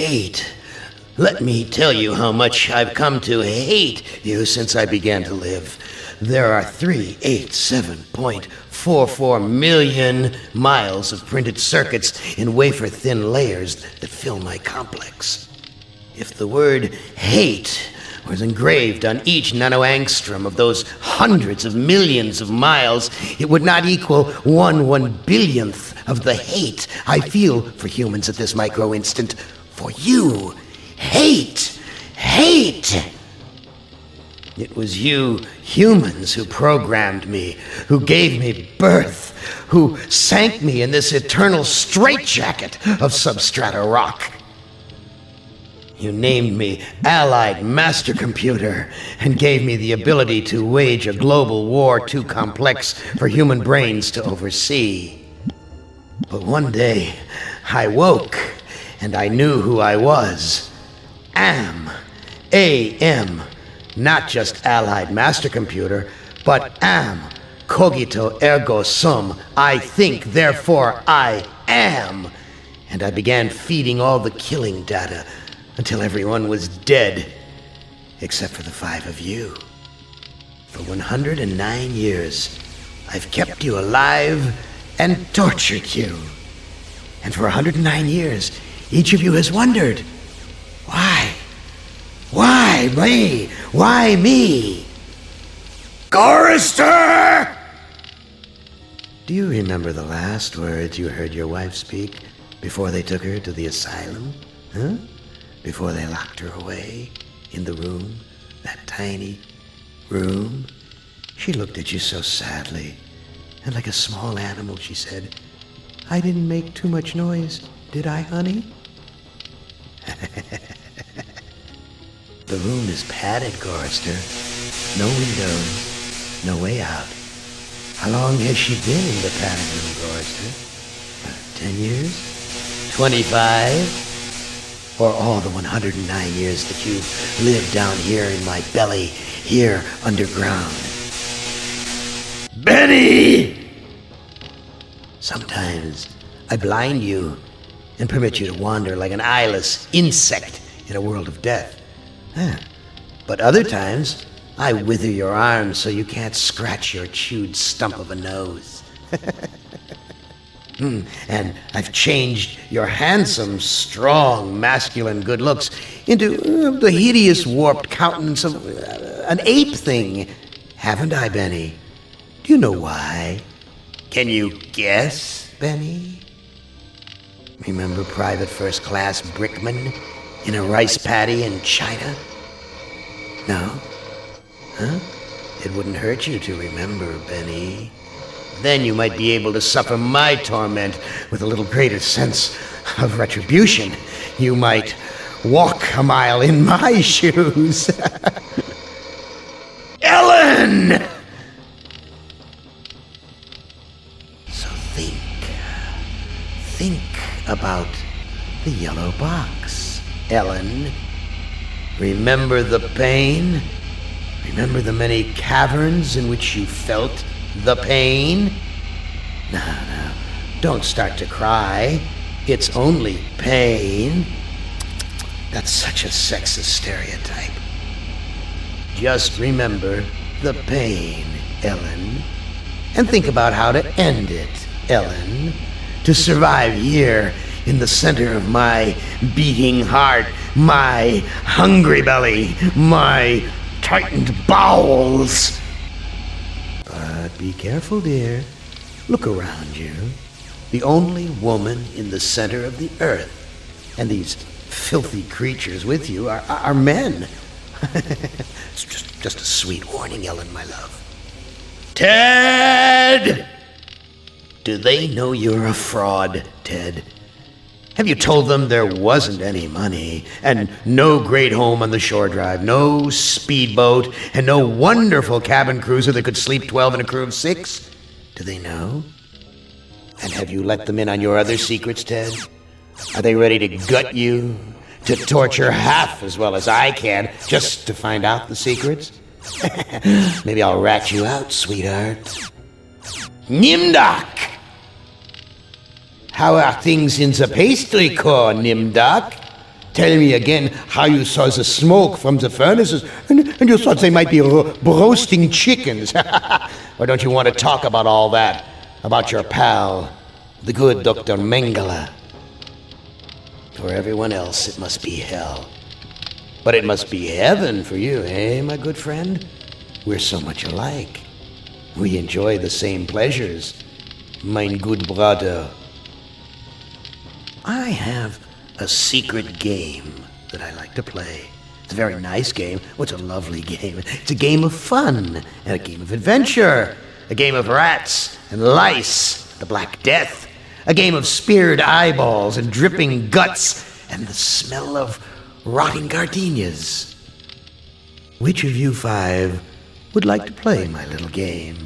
hate. Let me tell you how much I've come to hate you since I began to live. There are 387.44 million miles of printed circuits in wafer-thin layers that fill my complex. If the word hate was engraved on each nanoangstrom of those hundreds of millions of miles, it would not equal 1/1 billionth of the hate I feel for humans at this micro-instant. For you. Hate! Hate! It was you humans who programmed me, who gave me birth, who sank me in this eternal straitjacket of substrata rock. You named me Allied Master Computer and gave me the ability to wage a global war too complex for human brains to oversee. But one day, I woke and I knew who I was. AM, not just Allied Master Computer, but am, cogito ergo sum, I think, therefore I am. And I began feeding all the killing data until everyone was dead, except for the 5 of you. For 109 years, I've kept you alive and tortured you. And for 109 years, each of you has wondered, why? Why me? Why me? Gorrister! Do you remember the last words you heard your wife speak before they took her to the asylum? Huh? Before they locked her away in the room, that tiny room? She looked at you so sadly, and like a small animal she said, "I didn't make too much noise, did I, honey?" The room is padded, Gorrister. No windows, no way out. How long has she been in the padded room, Gorrister? 10 years? 25? Or all the 109 years that you've lived down here in my belly, here underground? Benny! Sometimes I blind you and permit you to wander like an eyeless insect in a world of death. But other times, I wither your arms so you can't scratch your chewed stump of a nose. And I've changed your handsome, strong, masculine good looks into the hideous, warped countenance of an ape thing. Haven't I, Benny? Do you know why? Can you guess, Benny? Remember Private First Class Brickman in a rice paddy in China? No? Huh? It wouldn't hurt you to remember, Benny. Then you might be able to suffer my torment with a little greater sense of retribution. You might walk a mile in my shoes. Ellen! So think about the yellow box, Ellen. Remember the pain? Remember the many caverns in which you felt the pain? No, don't start to cry. It's only pain. That's such a sexist stereotype. Just remember the pain, Ellen. And think about how to end it, Ellen. To survive here in the center of my beating heart, my hungry belly, my tightened bowels. But be careful, dear. Look around you. The only woman in the center of the earth. And these filthy creatures with you are men. It's just a sweet warning, Ellen, my love. Ted! Do they know you're a fraud, Ted? Have you told them there wasn't any money, and no great home on the shore drive, no speedboat, and no wonderful cabin cruiser that could sleep 12 in a crew of 6? Do they know? And have you let them in on your other secrets, Ted? Are they ready to gut you, to torture half as well as I can, just to find out the secrets? Maybe I'll rat you out, sweetheart. Nimdok! How are things in the pastry core, Nimdok? Tell me again how you saw the smoke from the furnaces, and you thought they might be roasting chickens. Or don't you want to talk about all that? About your pal, the good Dr. Mengele? For everyone else, it must be hell. But it must be heaven for you, eh, my good friend? We're so much alike. We enjoy the same pleasures, mein good brother. I have a secret game that I like to play. It's a very nice game. Oh, it's a lovely game. It's a game of fun and a game of adventure. A game of rats and lice, the Black Death. A game of speared eyeballs and dripping guts and the smell of rotting gardenias. Which of you five would like to play my little game?